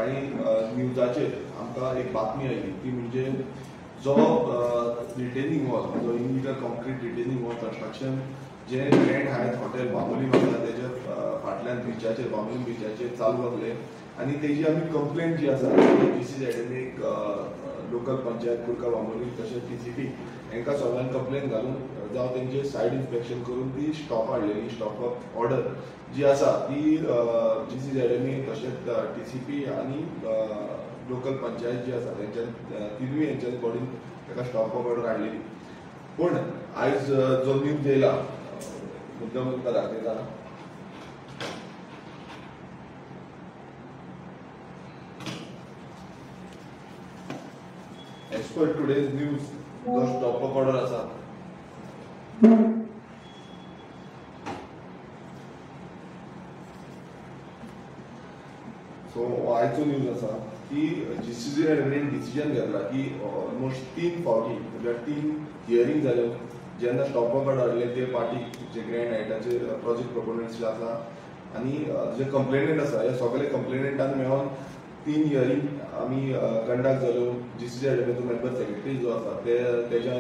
सकाळी न्यूजाचेर आमकां एक बातमी आयली ती म्हणजे जो रिटेनिंग वॉल जो illegal concrete retaining wall construction जे ग्रँड हायत हॉटेल बांबोलीम आसा तेजे फाटल्यान बिचाचेर बांबोलीम बिचाचेर चालू आसले आनी तेजी आमी कंप्लेंट जी आसा GCZMAक लोकल पंचायत कुर्का बांबोलीम तशेंच TCP हांकां सगळ्यांक कंप्लेंट घालून जावं तेंचे सायड इन्स्पेक्शन करून ती स्टॉप हाडलेली स्टॉप ऑर्डर जी आसा ती GCZMA तशेंच TCP आनी लोकल पंचायत जी आसा तेंच्यानी तिनूय हेंच्यानी बॉडीन ताका स्टॉप ऑर्डर हाडलेली. पूण आयज जो न्यूज येयला मुद्दम तुमकां दाखयता as per today's news जो स्टॉप ऑर्डर आसा सो आयचो न्यूज आसा की GCZMAन डिसिजन घेतला की ऑलमोस्ट 3 फावटी म्हणजे 3 हियरिंग जाल्यो जेन्ना स्टॉप ऑर्डर हाडले ते पार्टी जे ग्रँड हायटाचे प्रोजेक्ट प्रोपोनंट्स आसा आनी जे कंप्लेनंट आसा हे सगळे कंप्लेनंटान मेळोन 3 हियरिंग आमी कंडक्ट जाल्यो. GCZMAचो मेंबर सेक्रेटरी जो आसा तेच्या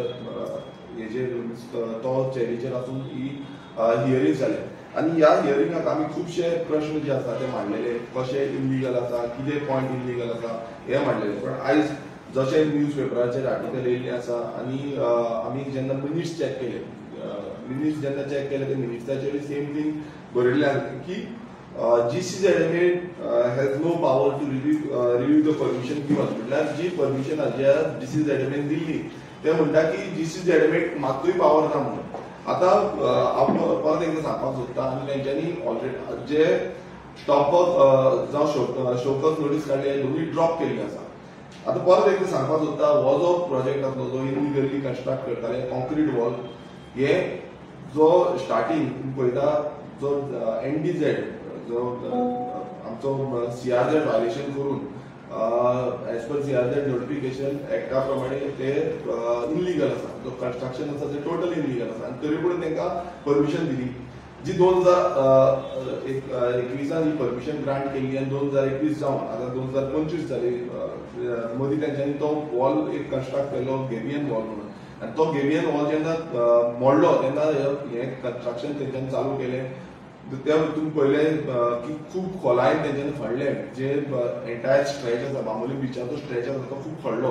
हेजेर तो चेरीचेर आसून ही हियरिंग जाले आनी ह्या हियरिंगाक आमी खुबशे प्रश्न जे आसा ते मांडलेले कशें इल्लिगल आसा कितें पॉयंट इल्लिगल आसा हे मांडलेले. पण आयज जशें न्यूज पेपराचेर आर्टिकल येयल्लें आसा आनी आमी जेन्ना मिनिट्स चॅक केले मिनिट्स जेन्ना चॅक केले ते मिनिट्साचेर सेम थिंग बरयल्लें की GCZMA has no power to review the permission given. म्हटल्यार जी परमिशन ज्या GCZMAन दिल्ली ते म्हणटा की GCZMAक मात्तूय पावर ना म्हणून. आतां हांव परत एकदां सांगपाक सोदता आनी तेंच्यांनी ऑलरेडी जे स्टॉपक जावं शोकस नोटीस काडली दोनूय ड्रॉप केल्ली आसा. आतां परत एकदां सांगपाक सोदता हो जो प्रोजेक्ट आसलो जो इलिगली कन्स्ट्रक्ट करताले कॉन्क्रीट वॉल हे जो स्टार्टींग पळयता जो NDZ जो आमचो CRZ वायलेशन करून एज पर CRZ नोटिफिकेशन एक्टा प्रमाणे ते इलिगल आसा. जो कन्स्ट्रक्शन आसा ते टोटल इलिगल आसा आनी तरी पूण तांकां परमिशन दिली जी 2021 ही परमिशन ग्रांट केली आनी 2021 जावन आतां 2025 जाली मदीं तेंच्यांनी तो वॉल एक कन्स्ट्रक्ट केलो गेबियन वॉल म्हणून आनी तो गेबियन वॉल जेन्ना मोडलो तेन्ना हें कन्स्ट्रक्शन तेंच्यांनी चालू केलें. त्या तुमी पळयलें की खूब खोलायेन तेंच्यांनी खणलें जे एंटायर स्ट्रेच आसा बांबोलीम बिचाचो स्ट्रेच आसा तो खूब खणलो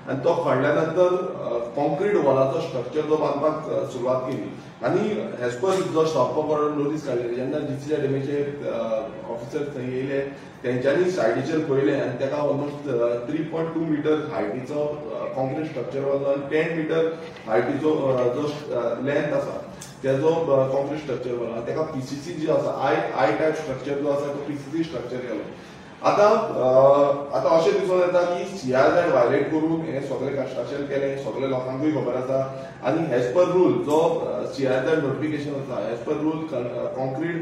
आनी तो खणल्या नंतर कॉन्क्रीट वॉलाचो स्ट्रक्चर जो बांदपाक सुरवात केली आनी एज पर जो स्टॉप ऑर्डर नोटीस काडलेली जेन्ना GCZMAचे ऑफिसर थंय येयले तेंच्यांनी सायडीचेर पळयलें आनी ताका ऑलमोस्ट 3.2 मीटर हायटीचो कॉन्क्रीट स्ट्रक्चर वाजलो आनी 10 मीटर हायटीचो जो लेंथ आसा तेजो कॉन्क्रीट स्ट्रक्चर वाला ताका PCC जी आसा आय टायप स्ट्रक्चर जो आसा तो PCC स्ट्रक्चर केलो. आतां अशें दिसून येता की CRZ वायलेट करून हें सगळें कन्स्ट्रक्शन केलें सगळ्या लोकांकूय खबर आसा आनी एज पर रूल जो CRZ नोटिफिकेशन आसा एज पर रूल कॉन्क्रीट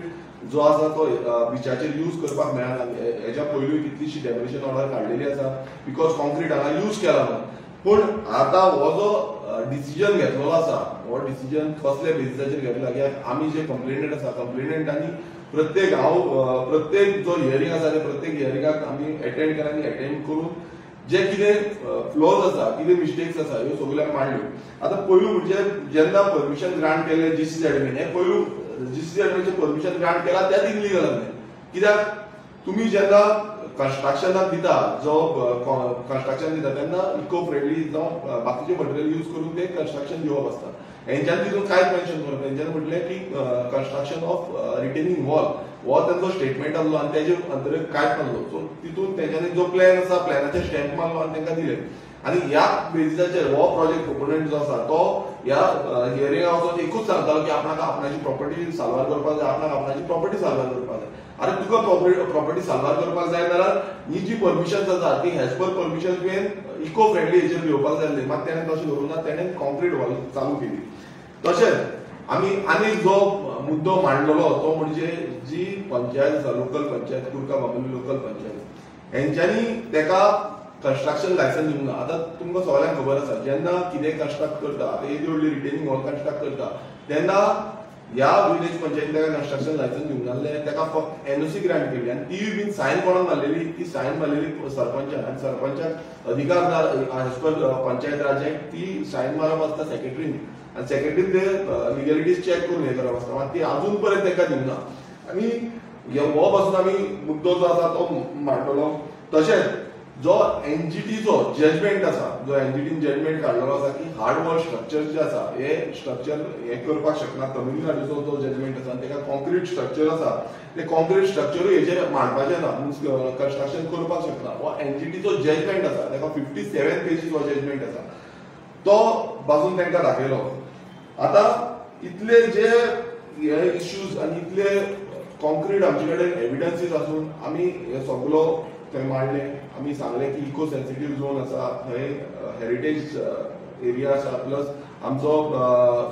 जो आसा तो बिचाचेर यूज करपाक मेळना. हेच्या पयलूय कितलीशी डेमोलिशन ऑर्डर काडलेली आसा बिकॉज कॉन्क्रीट हांगा यूज केला म्हणून. पूण आतां हो जो डिसिजन घेतलेलो आसा हो डिसिजन कसल्या बेसिसाचेर घेतला कित्याक आमी जे कंप्लेनंट आसा कंप्लेनंटांनी प्रत्येक जो हियरिंग आसा ते प्रत्येक हियरिंगाक आमी अटेंड केला आनी अटेंड करून जे कितें फ्लॉज आसा कितें मिस्टेक्स आसा ह्यो सगळ्याक मांडल्यो. आतां पयलू म्हणजे जेन्ना परमिशन ग्रांट केलें GCZMAन हें पयलू GCZMAचें परमिशन ग्रांट केला त्याच इलिगल आसलें. कित्याक तुमी जेन्ना कन्स्ट्रक्शनाक दिता जो कन्स्ट्रक्शन दिता तेन्ना इको फ्रेंडली जावं बाकीचे मटेरियल यूज करून ते कन्स्ट्रक्शन दिवप आसता. हेंच्यांनी तितून कांयच मेन्शन करूं तेंच्यांनी म्हटलें की कन्स्ट्रक्शन ऑफ रिटेनिंग वॉल हो तेंचो स्टेटमेंट आसलो आनी तेजे अंतर्गत कांयच नासलो. सो तितून तेंच्यांनी जो प्लॅन आसा प्लॅनाचेर स्टॅम्प मारलो आनी तांकां दिलें आनी ह्या बेसिसाचेर हो प्रोजेक्ट प्रोपोनंट जो आसा तो ह्या हियरिंगाक वचून एकूच सांगतालो की आपणाक आपणाची प्रॉपर्टी साल्वार करपाक जाय आपणाक आपणाची प्रॉपर्टी साल्वार करपाक जाय. अरे तुका प्रॉपर्टी साल्वार करपाक जाय जाल्यार ही जी परमिशन्स आसा ती एज पर परमिशन तुवें इको फ्रेंडली हेचेर घेवपाक जाय आसली. मात तेणें तशें करूं ना तेणें कॉन्क्रीट वॉल चालू केली. तशेंच आमी आनीक जो मुद्दो मांडलेलो तो म्हणजे जी पंचायत आसा लोकल पंचायत कुर्का बांबोलीम लोकल पंचायत हेंच्यांनी ताका कन्स्ट्रक्शन लायसन्स दिवंक ना. आतां तुमकां सगळ्यांक खबर आसा जेन्ना कितें कन्स्ट्रक्ट करता आतां येदी व्हडली रिटेनिंग वॉल कन्स्ट्रक्ट करता तेन्ना ह्या विलेज पंचायतीन ताका कन्स्ट्रक्शन लायसन्स दिवंक नासले, ताका फक्त एनओसी ग्रांट केली आनी ती बीन सायन कोणाक मारलेली, ती सायन मारलेली सरपंचान, आनी सरपंचाक अधिकार एज पर पंचायत राज एक्ट ती सायन मारप आसता सेक्रेटरीन, आनी सेक्रेटरीन ते लिगलिटीज चेक करून हे करप आसता, ती अजून पर्यंत ताका दिवना. आनी हो पासून आमी मुद्दो जो आसा तो मांडलो. तशेंच जो एनजीटीचो जजमेंट आसा, जो एनजीटीन जजमेंट काडलेलो आसा की हार्डवॉल स्ट्रक्चर जे आसा हे स्ट्रक्चर हे करपाक शकना, तमिळनाडूचो जो जजमेंट आसा तेका कॉन्क्रीट स्ट्रक्चर आसा ते कॉन्क्रीट स्ट्रक्चरूय हेचेर मांडपाचें ना, मिन्स कन्स्ट्रक्शन करपाक शकना. हो एनजीटीचो जजमेंट आसा, ताका 57 पेजीस हो जजमेंट आसा, तो पासून तांकां दाखयलो. आतां इतले जे हे इश्यूज आनी इतले कॉन्क्रीट आमचे कडेन एविडन्सीस आसून आमी हे सगळो थंय मांडले. आमी सांगले की इको सेन्सिटिव्ह झोन आसा, थंय हेरिटेज एरिया आसा, प्लस आमचो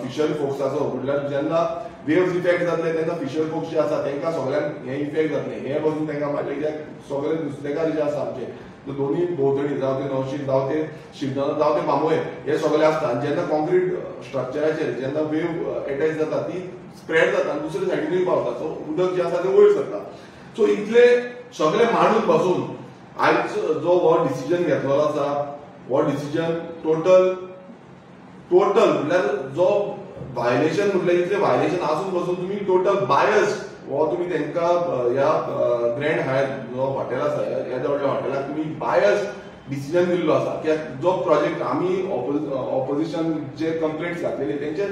फिशरी फोक्स आसा, म्हटल्यार जेन्ना वेव्स इफेक्ट जातले तेन्ना फिशरी फोक्स जे आसा तांकां सगळ्यांक हे इफेक्ट जातले, हे पासून तांकां मारले. कित्याक सगळे नुस्तेकार जे आसा आमचे दोन्ही भोंवतणी जावं ते नवशीक जावं ते शिवदना जावं ते बांबोळे हे सगळे आसता. जेन्ना कॉन्क्रीट स्ट्रक्चराचेर जेन्ना वेव अटॅच जाता ती स्प्रेड जाता आनी दुसरे सायडीनूय पावता, सो उदक जे आसा ते वयर सरता. सो इतले सगळे मांडून पासून आयज जो हो डिसिजन घेतलेलो आसा, हो डिसिजन टोटल म्हटल्यार जो व्हायलेशन म्हटल्यार इतले व्हायलेशन आसून पासून तुमी टोटल बायस्ड हो तुमी तांकां ह्या ग्रँड हायट जो हॉटेल आसा ह्या व्हडल्या हॉटेलाक तुमी बायस्ड डिसिजन दिल्लो आसा. कित्याक जो प्रोजेक्ट आमी ऑपोजिशन जे कंप्लेंट्स घातलेले तेंचे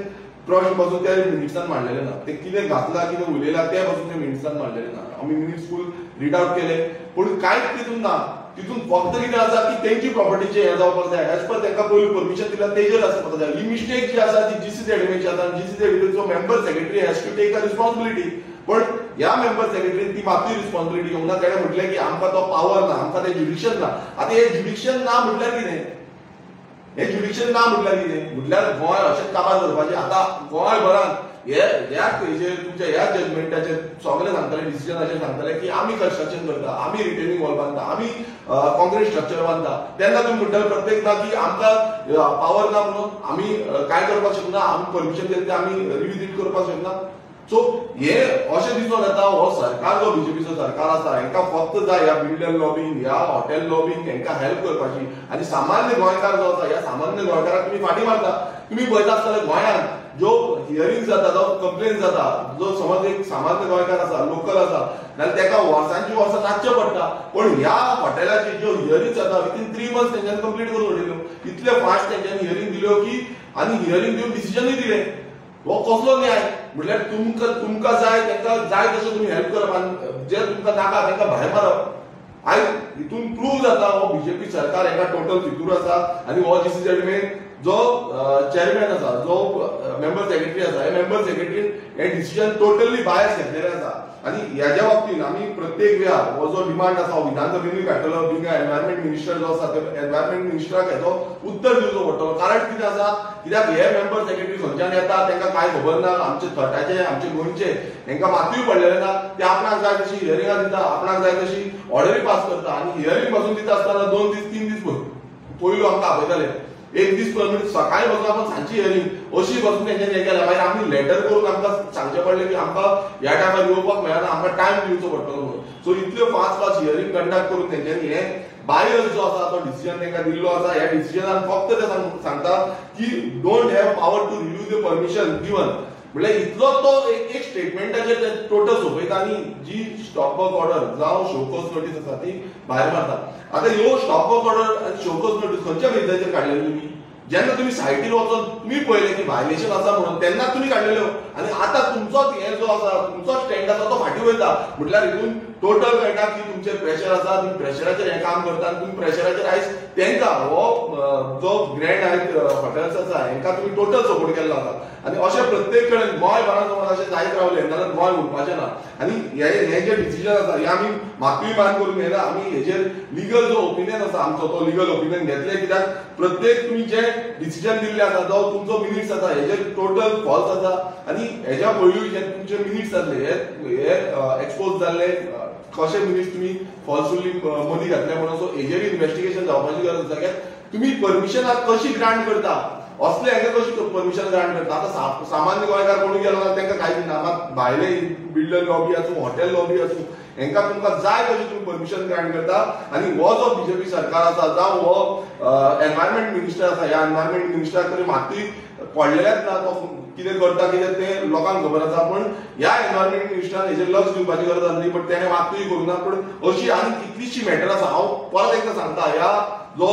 प्रश्न पासून त्या मिनिट्सान मांडलेले ना, ते कितें घातला कितें उलयला ते पासून ते मिनिट्सान मांडलेले ना. आमी मिनिट्स फूल रीड आउट केले, पूण कांयच तितून ना. तितून फक्त कितें आसा की तेंची प्रॉपर्टीचे हे जावपाक जाय, एज पर तांकां पयलीं परमिशन दिला तेजेर आसपाक जाय. ही मिस्टेक जी आसा ती जीसीझेडएमएची आसा, जीसीझेडएमचो member secretary has to take a responsibility. पण ह्या मेंबर सेक्रेटरीन ती मातूय रिस्पॉन्सिबिलिटी घेवंक ना. ताणें म्हटलें की आमकां तो पावर ना, आमकां ते ज्युडिक्शन ना. आतां हे ज्युडिक्शन ना म्हटल्यार कितें? हे ज्युडिक्शन ना म्हटल्यार कितें? म्हटल्यार गोंय अशें काबार करपाचें. आतां गोंयभरान तुमच्या ह्या जजमेंटाचेर सगळे सांगताले, डिसिजनाचेर सांगताले की आमी कन्स्ट्रक्शन करता, आमी रिटेनिंग वॉल बांदता, आमी कॉन्क्रीट स्ट्रक्चर बांदता. तेन्ना तुमी म्हणटाले प्रत्येक ना की आमकां पावर ना म्हणून आमी काय करपाक शकना, आमी परमिशन दिलें तें आमी रिविजीट करपाक शकना. सो हे अशें दिसून येता हो सरकार जो बीजेपीचो सरकार आसा हांकां फक्त जाय ह्या बिल्डर लॉबींग, ह्या हॉटेल लॉबींग हांकां हेल्प करपाची. आनी सामान्य गोंयकार जो आसा ह्या सामान्य गोंयकाराक तुमी फाटीं मारता. तुमी पळयता आसतले गोंयांत जो हियरिंग जाता, जो कंप्लेन जाता, जो समज एक सामान्य गोंयकार आसा, लोकल आसा, जाल्यार ताका वर्सांची वर्सां नाचचें पडटा. पण ह्या हॉटेलाची ज्यो हियरिंग जाता विथीन 3 months तेंच्यांनी कंप्लीट करून उडयल्यो. इतले फास्ट तेंच्यांनी हियरिंग दिल्यो की आनी हियरिंग दिवन डिसिजनूय दिलें. हो कसलो न्याय? म्हटल्यार तुमकां जाय तांकां जाय तशें तुमी हेल्प करप आनी जे तुमकां नाका तांकां भायर मारप. आयज हितून प्रूव जाता हो बीजेपी सरकार हाका टोटल फितूर आसा. आनी हो जीसीझेडएमएन जो चेअरमॅन आसा, जो मेंबर सेक्रेटरी आसा, हे मेंबर सेक्रेटरीन हे डिसिजन टोटली बायस घेतलेले आसा. आनी ह्याच्या बाबतींत आमी प्रत्येक वेळार हो जो डिमांड आसा हो विधानसभेनूय काडटलो. बिंग एनवायरमेंट मिनिस्टर जो आसा ते एनवायरमेंट मिनिस्टराक हेचो उत्तर दिवचो पडटलो. कारण कितें आसा, कित्याक हे मेंबर सेक्रेटरी खंयच्यान येता तांकां कांय खबर ना. आमचे थटाचे, आमचे गोंयचे हांकां मातूय पडलेले ना. ते आपणाक जाय तशी हियरिंगां दिता, आपणाक जाय तशी ऑर्डरी पास करता. आनी हियरिंग पासून दिता आसतना 2 दीस 3 दीस पयलू आमकां आपयताले. एक दीस परमिट सकाळी पासून आपण सांजची हियरिंग अशी पासून तेंच्यांनी हे केल्या. मागीर आमी लेटर करून आमकां सांगचें पडलें की आमकां ह्या टायमार येवपाक मेळना, आमकां टायम दिवचो पडटलो म्हणून. सो इतल्यो फास्ट हियरिंग कंडक्ट करून तेंच्यांनी हे बायस जो आसा तो डिसिजन तांकां दिल्लो आसा. ह्या डिसिजनान फक्त ते सांगता की don't have power to review the permission given. म्हळ्यार इतलो तो एक स्टेटमेंटाचेर टोटल सोपयता आनी जी स्टॉप वर्क ऑर्डर जावं शोकॉज नोटीस आसा ती भायर मारता. आतां ह्यो स्टॉप वर्क ऑर्डर आनी शोकॉज नोटीस खंयच्या बेजाचेर काडलेल्यो तुमी? जेन्ना तुमी सायटीर वचून तुमी पळयलें की व्हायलेशन आसा म्हणून तेन्ना तुमी काडलेल्यो. आनी आतां तुमचोच हे जो आसा, तुमचो स्टँड आसा तो फाटीं वयता. म्हटल्यार हितून टोटल कळटा की तुमचेर प्रेशर आसा, तुमी प्रेशराचेर हें काम करता. आनी तुमी प्रेशराचेर आयज तांकां हो जो ग्रँड हायट हॉटेल्स आसा हांकां तुमी टोटल सपोर्ट केल्लो आसा. आनी अशें प्रत्येक कडेन गोंयभरान समज अशें जायत रावलें जाल्यार गोंय उरपाचें ना. आनी हे जे डिसिजन आसा हे आमी मातूय मान करून घेयना. आमी हेजेर लिगल जो ओपिनियन आसा आमचो तो लिगल ओपिनियन घेतले. कित्याक प्रत्येक तुमी जे डिसिजन दिल्ले आसा जो तुमचो मिनिट्स आसा हेजेर टोटल फॉल्स आसा. आनी हेज्या पयलीं जे तुमचे मिनिट्स जाल्ले हे एक्सपोज जाल्ले कशे मिनिट्स तुमी फॉल्सफुली मदीं घातले म्हणून. सो हेजेर इन्व्हेस्टिगेशन जावपाची गरज आसा. कित्याक तुमी परमिशनाक कशी ग्रांट करता असले हांकां कशी परमिशन ग्रांट करता. आतां सामान्य गोंयकार कोणी गेलो ना तांकां कांयच ना. मात भायले बिल्डर लॉबी आसूं हॉटेल लॉबी आसूं हांकां तुमकां जाय तशी तुम्ही परमिशन ग्रांट करता. आनी हो जो बीजेपी सरकार आसा जावं हो एनवायरमेंट मिनिस्टर आसा ह्या एनवायरमेंट मिनिस्टराक तरी मातूय पडलेलेच ना. तो कितें करता कितें तें लोकांक खबर आसा. पण ह्या एनवायरमेंट मिनिस्टरान हेजेर लक्ष दिवपाची गरज आसली पण तेणें मातूय करूं ना. पण अशी आनी कितलीशी मॅटर आसा. हांव परत एकदां सांगता ह्या जो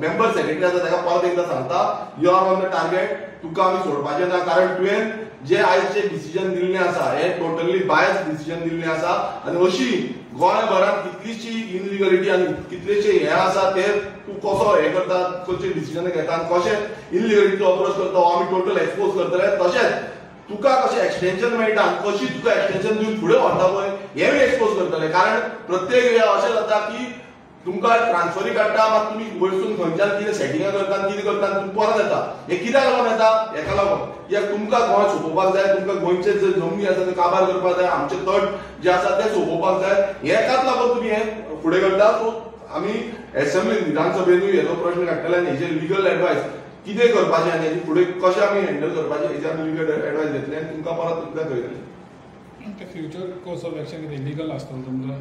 मेंबर सेक्रेटरी आसा ताका परत एकदां सांगता you are on the target. तुका आमी सोडपाचें ना. कारण तुवें जे आयजचे डिसिजन दिल्लें आसा हे टोटली बायस डिसिजन दिल्लें आसा. आनी अशी गोंयभरांत कितलीशी इनलिगलिटी आनी कितलेशे हे आसा ते तूं कसो हे करता खंयचे डिसिजन घेता आनी कशें इनलिगलिटीचो अप्रोच करता हो आमी टोटल एक्सपोज करतले. तशेंच तुका कशें एक्सटेंशन मेळटा कशी तुका एक्सटेंशन दिवन फुडें व्हरता पळय हेंय एक्सपोज करतले. कारण प्रत्येक वेळा अशें जाता की तुमकां ट्रान्सफरी काडटा मात तुमी वयरसून खंयच्यान कितें सेटिंगां करता कितें करता तुमी परत येता. हे कित्याक लागून येता हेका लागून कित्याक तुमकां गोंय सोंपोवपाक जाय. तुमकां गोंयचे जे जमनी आसा ते काबार करपाक जाय. आमचे तट जे आसा ते सोंपोवपाक जाय. हेकाच लागून तुमी हे फुडें करता. सो आमी एसेंब्लीन विधानसभेनूय हेजो प्रश्न काडटले आनी हेजेर लिगल एडवायस कितें करपाचें आनी हेजी फुडें कशें आमी हँडल करपाचें हेजेर आमी लिगल एडवायस घेतले आनी तुमकां परत एकदां कळयतले. फ्युचर कोर्स ऑफ एक्शन कितें लिगल आसतलो तुमचो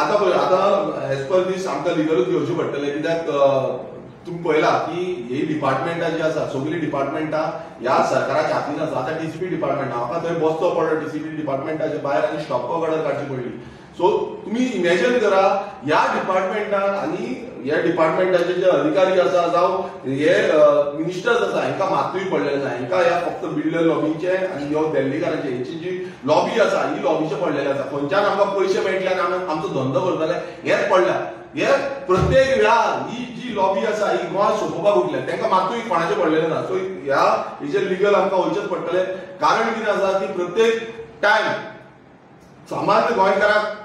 आतां एज पर दीस आमकां लिगलूच घेवचें पडटलें. कित्याक तुम्ही पळयला की ही डिपार्टमेंटां जी आसा सगळीं डिपार्टमेंटां ह्या सरकाराच्या हातीन आसा. आतां टीसीपी डिपार्टमेंट म्हाका थंय बसचो पडलो टीसीपी डिपार्टमेंटाच्या भायर आनी स्टॉप ऑर्डर काडची पडली. सो तुम्ही इमॅजिन करा ह्या डिपार्टमेंटान आनी ह्या डिपार्टमेंटाचे जे अधिकारी आसा जावं हे मिनिस्टर्स आसा हांकां मातूय पडलेले ना. हांकां ह्या फक्त बिल्डर लॉबीचे आनी ह्यो दिल्लीकारांचे हेची जी लॉबी आसा ही लॉबीचे पडलेले आसा. खंयच्यान आमकां पयशे मेळटले आनी आमी आमचो धंदो करतले हेच पडल्या. हे प्रत्येक वेळा ही जी लॉबी आसा ही गोंय सोंपोवपाक उठल्या तांकां मातूय कोणाचे पडलेले ना. सो ह्या हेजेर लिगल आमकां वयचेच पडटले. कारण कितें आसा की प्रत्येक टायम सामान्य गोंयकाराक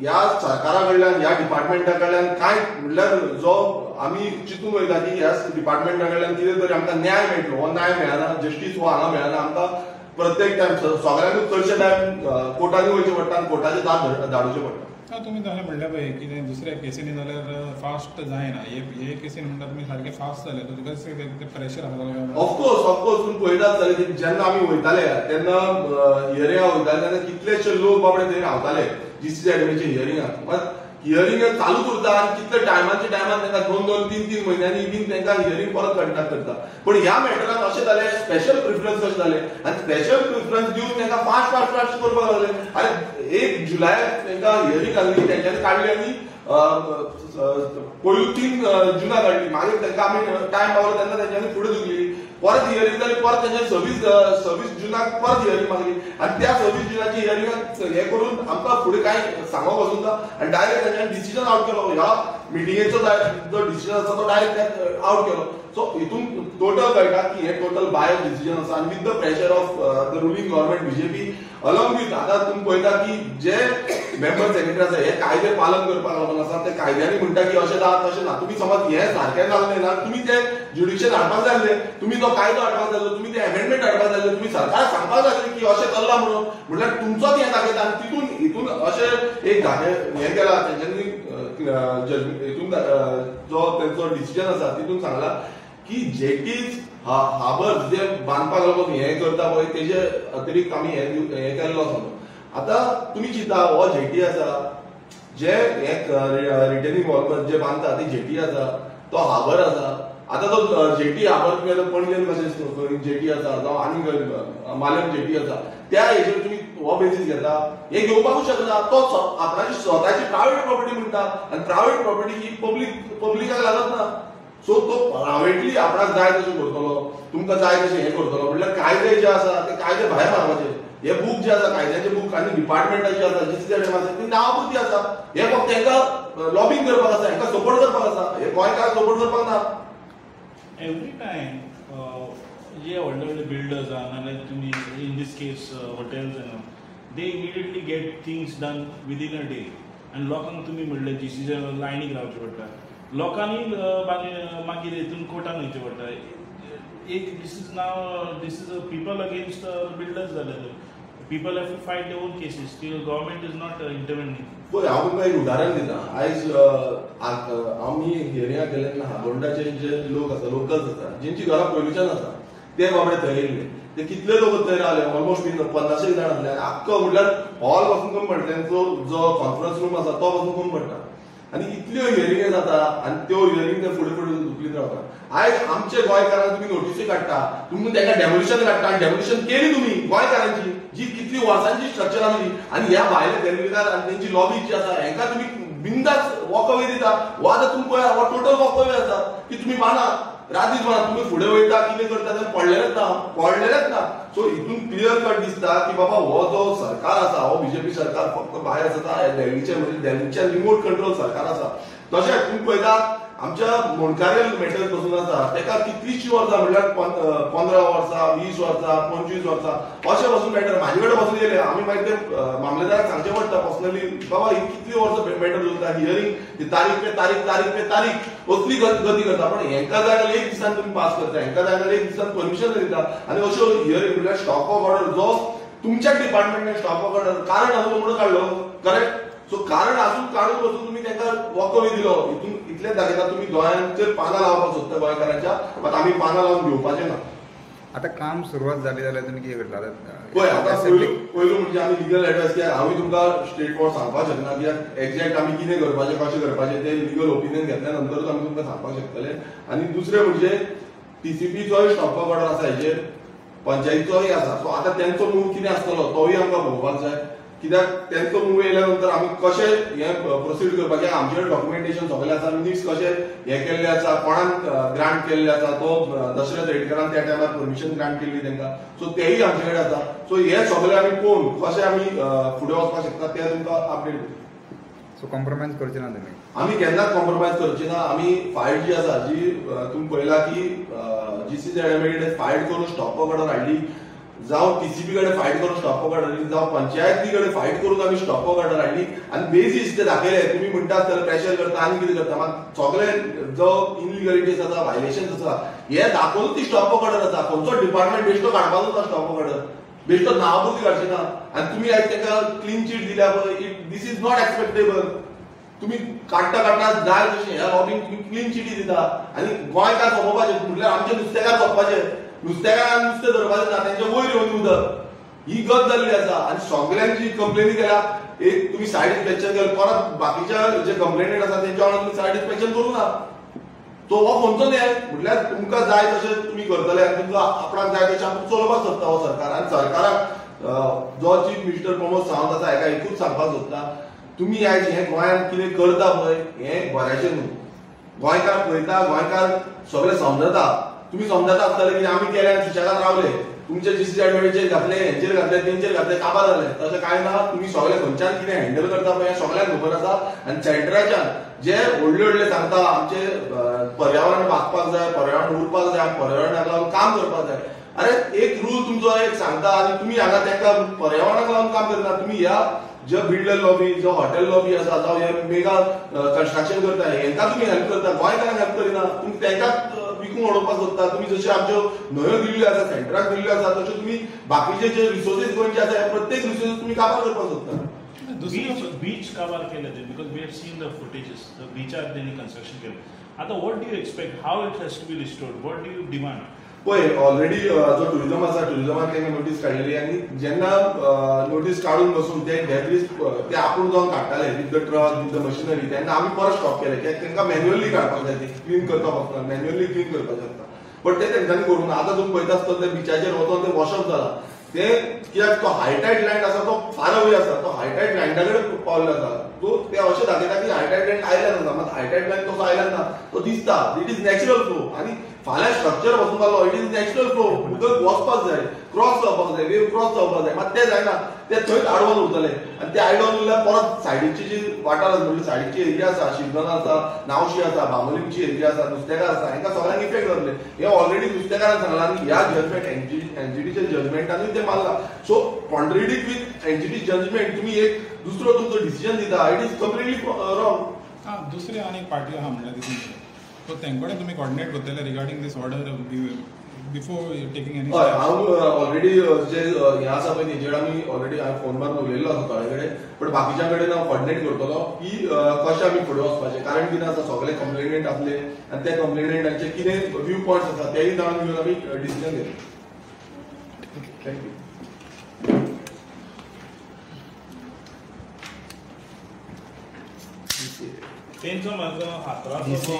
ह्या सरकारा कडल्यान ह्या डिपार्टमेंटा कडल्यान कांय म्हणल्यार जो आमी चिंतून वयता की ह्या डिपार्टमेंटा कडल्यान कितें तरी आमकां न्याय मेळटलो हो न्याय मेळना. जस्टीस हो हांगा मेळना. आमकां प्रत्येक टायम सगळ्यांकूच चडशे टायम कोर्टांनी वयचें पडटा आनी कोर्टाचे दाद धाडूचे पडटा. तुम्ही जालें म्हणल्या पळय कितें दुसऱ्या केसींनी जाल्यार फास्ट जायना. हे केसीन म्हणटा तुमी सारके फास्ट जाले तुका प्रेशर आसलो. ऑफकोर्स तुम्ही पळयतात जाल्यार जेन्ना आमी वयताले तेन्ना हियरिंगाक वयताले तेन्ना कितलेशे लोक बाबडे थंय रावताले जीसीसी एडमिचे हियरिंगाक. मात हियरिंग चालूच उरता आनी कितले टायमाच्या टायमार तांकां 2-2, 3-3 म्हयन्यांनी बीन तांकां हियरिंग परत कंडक्ट करता. पण ह्या मॅटरान अशें जालें स्पेशल प्रिफरन्स कशें जालें आनी स्पेशल प्रिफरन्स दिवन तांकां फास्ट करपाक लागले. आनी 1 जुलयाक तांकां हियरिंग जाल्ली तेंच्यांनी काडली आनी पयलू 3 जुना काडली. मागीर तांकां आमी टायम पावलो तेन्ना तेंच्यांनी फुडें धुकली. परत हियरिंग जाली. परत तेंच्यांनी 26 जुनाक परत हियरिंग मागली आनी त्या 26 जुनाची हियरिंगाक हे करून आमकां फुडें कांय सांगोंक वचूंक ना आनी डायरेक्ट तेंच्यांनी डिसिजन आउट केलो. ह्या मिटिंगेचो जो डिसिजन आसा तो डायरेक्ट आउट केलो. सो हितून टोटल कळटा की हे टोटल बायस डिसिजन आसा. आनी with the pressure of the ruling government BJP along with आतां तुम्ही पळयता की जे मेंबर सेक्रेटरी आसा हे कायदे पालन करपाक लागून आसा. ते कायद्यांनी म्हणटा की अशें ना तशें ना. तुमी समज हे सारकें जाल्लें ना तुमी ते ज्युडिशियल हाडपाक जाय आसलें. तुमी तो कायदो हाडपाक जाय तुमी ते एमेंडमेंट हाडपाक जाय आसलें. तुमी सरकाराक सांगपाक जाय आसलें की अशें चल्लां म्हणून. म्हणल्यार तुमचोच हे दाखयता आनी हितून अशें एक हे केला तेंच्यांनी हितून जो तेंचो डिसिजन आसा तितून सांगला की जेटीज हार्बर्स जे बांदपाक लागून हे करता पळय तेजे अतिरिक्त आमी हे केल्लो आसा. आतां तुमी चिंता हो जेटी आसा जे एक रिटेनिंग वॉल जे बांदता ती जेटी आसा तो हार्बर आसा. आतां तो जेटी हार्बर तुमी पणजेन कशें जेटी आसा जावं आनी मालम जेटी आसा त्या हेजेर तुमी हो बेसीस घेता हे घेवपाकूच शकना. तो आपणाची स्वताची प्रायवेट प्रॉपर्टी म्हणटा आनी प्रायवेट प्रॉपर्टी ही पब्लिकाक लागत ना. सो तो प्रायवेटली आपणाक जाय तशें करतलो तुमकां जाय तशें हे करतलो. म्हणल्यार कायदे जे आसा ते कायदे भायर मारपाचे. हे बूक जे आसा कायद्याचे बूक आनी डिपार्टमेंटाचे आसा जीसीसी आसा ती नांवापुरती आसा. हे फक्त तांकां लॉबिंग करपाक आसा हांकां सपोर्ट करपाक आसा. हे गोंयकाराक सपोर्ट करपाक ना. एवरी टायम जे व्हडले व्हडले बिल्डर्स आहा नाजाल्यार तुमी in these case hotels they immediately get things done within a day. आनी लोकांक तुमी म्हणलें जीसीसी लायनीक रावचें पडटा. लोकांनी मागीर हितून कोर्टान वयचें पडटा. एक दीस इज पीपल अगेन्स्ट बिल्डर्स जाले. people have to fight their own cases. Still, government is not intervening. पळय हांव तुमकां एक उदाहरण दिता. आयज आमी हियरिंगाक गेले तेन्ना हागोंडाचे जे लोक आसा, लोकल्स आसा, जेंची घरां पयलींच्यान आसा, ते बाबडे थंय येयल्ले. ते कितले लोक थंय रावले, ऑलमोस्ट 50 जाण आसले. आख्खो म्हणल्यार हॉल पासून कमी पडटा, तेंचो जो कॉन्फरन्स रूम आसा तो पासून कमी पडटा. आनी इतल्यो हियरिंगे जाता आनी त्यो हियरिंग ते फुडें फुडें दुखलीत रावता. आयज आमचे गोंयकारांक तुमी नोटीसी काडटा, तुमी तांकां डेमोलिशन काडटा आनी डेमोलिशन केली तुमी गोंयकारांची, जी कितली वर्सांची स्ट्रक्चर आसली. आनी ह्या भायले देलवीदार आनी तेंची लॉबी जी आसा हांकां तुमी बिंदास वॉक अवे दिता. हो आतां तुमकां पळया, हो टोटल वॉक अवे आसा की तुमी माना रातीच म्हणा तुम्ही फुडें वयता, कितें करता तें पडलेलेच ना. सो हितून क्लियर कट दिसता की बाबा हो जो सरकार आसा, हो बीजेपी सरकार फक्त भायर आसा, दिल्लीच्या रिमोट कंट्रोल सरकार आसा. तशेंच तुम्ही पळयता आमच्या मोणकारेल मॅटर पासून आसा, तेका कितलींशीं वर्सां म्हणल्यार 15 वर्सां, 20 वर्सां, 25 वर्सां अशें पासून मॅटर म्हाजे कडेन पासून येयले. आमी मागीर ते मामलेदाराक सांगचें पडटा पर्सनली, बाबा ही कितली वर्सां मॅटर चलता, हियरिंग तारीख पे तारीख असली गती करता. पण हेंका जाय जाल्यार 1 दिसान तुम्ही पास करता, हेंका जाय जाल्यार 1 दिसान परमिशन दिता. आनी अश्यो हियरिंग म्हणल्यार स्टॉप ऑफ ऑर्डर जो तुमच्या डिपार्टमेंटान स्टॉप ऑफ ऑर्डर कारण आसून म्हणून काडलो, करेक्ट. सो कारण आसून काडून पासून तुम्ही तांकां वॉक अवे दिलो. हितून इतलें दाखयता तुम्ही गोंयांचेर पानां लावपाक सोदता गोंयकारांच्या, बट आमी पानां लावन घेवपाचें ना. आता काम सुरुवात झाली जाल्यार तुम्ही कितें करता? पळय आतां पयलू म्हणजे आमी लिगल एडवायस कित्याक हांव तुमकां स्ट्रेट फॉर्ड सांगपाक शकना, कित्याक एक्झॅक्ट आमी कितें करपाचें, कशें करपाचें तें लिगल ओपिनियन घेतल्या नंतरूच आमी तुमकां सांगपाक शकतले. आनी दुसरें म्हणजे टीसीपीचोय स्टॉप ऑर्डर आसा हेजेर, पंचायतीचोय आसा. सो आतां तेंचो मूव कितें आसतलो तोय आमकां पळोवपाक जाय, कित्याक तेंचो मूव येयल्या नंतर आमी कशें हें प्रोसीड करपाचें. आमचे कडेन डॉक्युमेंटेशन सगळें आसा, मिनिट्स कशें हें केल्लें आसा, कोणान ग्रांट केल्लें आसा, तो दशरथ रेडकरान त्या टायमार परमिशन ग्रांट केल्ली तेंकां. सो तेय आमचे कडेन आसा. सो हें सगळें आमी पळोवन कशें आमी फुडें वचपाक शकता तें तुमकां अपडेट दिता. सो कॉम्प्रोमायज करचे ना तुमी? आमी केन्नाच कॉम्प्रोमायज करचे ना. आमी फायट जी आसा, जी तुमी पळयला की GCZ कडेन फायट करून स्टॉप ऑर्डर हाडली, जावं टीसीपी कडेन फायट करून स्टॉप ऑर्डर हाडली, जावं पंचायती कडेन फायट करून आमी स्टॉप ऑर्डर हाडली. आनी बेजीस ते दाखयले. तुमी म्हणटा आसतले प्रेशर करता आनी कितें करता, मात सगळे जो इनलिगलिटीज आसा, वायलेशन्स आसा, हे दाखोवन ती स्टॉप ऑर्डर आसा. खंयचो डिपार्टमेंट बेश्टो काडपाचो ना स्टॉप ऑर्डर, बेश्टो नांवापुरती काडची ना. आनी तुमी आयज ताका क्लीन चीट दिल्या पळय, दीस इज नॉट एक्सेप्टेबल. तुम्ही काडटा जाय तशें ह्या लॉबींग तुम्ही क्लीन चिटी दिता आनी गोंयकार सोंपोवपाचे म्हटल्यार आमचे नुस्तेकार सोंपपाचे, नुस्तेकारांक नुस्तें धरपाचें ना, तेंचे वयर येवन उदक. ही गत जाल्ली आसा. आनी सगळ्यांची कंप्लेनी केल्या. एक तुम्ही सायड इन्स्पेक्शन केलं, परत बाकीच्या जे कंप्लेनेंट आसा तेंच्या वांगडा तुम्ही सायड इन्स्पेक्शन करूं ना. तो हो खंयचो न्याय? म्हटल्यार तुमकां जाय तशें तुम्ही करतले आनी तुमकां आपणाक जाय तशें आपूण चलोवपाक सोदता हो सरकार. आनी सरकाराक जो चीफ मिनिस्टर प्रमोद सावंत आसा हेका एकूच सांगपाक सोदता, तुम्ही आयज हे गोंयांत कितें करता पळय हें बऱ्याचें न्हू. गोंयकार पळयता, गोंयकार सगळे समजता. तुम्ही समजता आसतले की आमी केले आनी सुशेगाद रावले, तुमचे GCZ घातले, हेंचेर घातले, तेंचेर घातले, काबार जाले. तशें कांय ना. तुम्ही सगळे खंयच्यान कितें हँडल करता पळय हें सगळ्यांक खबर आसा. आनी सेंटराच्यान जे व्हडले सांगता आमचे पर्यावरण वाचपाक जाय, पर्यावरण उरपाक जाय, पर्यावरणाक लागून काम करपाक जाय. अरे एक रूल तुमचो एक सांगता आनी तुमी हांगा तांकां पर्यावरणाक लागून काम करता. तुमी ह्या जे बिल्डर लॉबी, जो हॉटेल लॉबी आसा, जावं हे मेगा कन्स्ट्रक्शन करता हेंकां तुमी हेल्प करता, गोंयकारांक हेल्प करिना. तुमी तांकांच विकून उडोवपाक सोदता. तुमी जशें आमच्यो न्हंयो दिल्ल्यो आसा, सेंटराक दिल्ल्यो आसा, तश्यो तुमी बाकीचे जे रिसोर्सीस गोंयचे आसा प्रत्येक रिसोर्सीस तुमी काबार करपाक सोदता. बीच काबार केले ते because we have seen the footages, the बीचार त्यांनी कन्स्ट्रक्शन केलं. आता what do you expect, how it has to be restored, what do you demand? पळय ऑलरेडी जो टुरिझम आसा, टुरिझमान तेंका नोटीस काडलेली आनी जेन्ना नोटीस काडून बसून ते डेब्रीज ते आपूण जावन काडटाले with the truck, with the machinery, तेन्ना आमी परत स्टॉप केले. कित्याक तांकां मॅन्युअली काडपाक जाय, क्लीन करपाक वचना, मॅन्युअली क्लीन करपाचें आसता. बट ते तेंच्यांनी करूं ना. आतां तुम्ही पळयता आसतले ते बिचाचेर वचोन ते वॉशअप जाला. ते कित्याक तो हायटायड लँड आसा तो फार अवे आसा, तो हायटायड लँडा कडेन पावल्लो आसा. तो ते अशें दाखयता की हायटायड लँड आयलँड आसा, मात हायटायड लँड तसो आयलँड ना, तो दिसता. It is natural flow. आनी फाल्यां स्ट्रक्चर वचून जालो, इट इज नॅचरल फ्लो. उदक वचपाक जाय, क्रॉस जावपाक जाय, वेव क्रॉस जावपाक जाय, मात तें जायना. ते थंयच आडवोन उरतले आनी ते आडवोन उरल्यार परत सायडीची जी वाठार आसा, म्हणजे सायडीची एरिया आसा, शिवदना आसा, नावशी आसा, बांबोलीमची एरिया आसा, नुस्तेकार आसा, हांकां सगळ्यांक इफेक्ट जातले. हे ऑलरेडी नुस्तेकारान सांगलां आनी ह्या जजमेंट एनजीटीच्या जजमेंटानूय ते मारला. So contradict with NGT judgment तुमी एक दुसरो तुमचो डिसिजन दिता, इट इज कम्प्लिटली रॉंग. दुसरे आनी पार्टी आहा म्हणल्यार तितून सो तेंकडे तुमी कॉर्डिनेट करतले रिगार्डिंग दीस ऑर्डर बिफोर टेकिंग एनी हय हांव ऑलरेडी जे हे आसा पळय तेजेर आमी ऑलरेडी हांवें फोन मारून उलयल्लो आसा थोडे कडेन बट बाकीच्या कडेन हांव कोऑर्डिनेट करतलो की कशें आमी फुडें वचपाचें कारण कितें आसा सगळे कंप्लेनंट आसले आनी त्या कंप्लेनंटांचे कितें व्यू पॉयंट्स आसा तेय जाणून घेवन आमी डिसिजन घेतले थँक्यू तेंचो म्हाजो हातराचो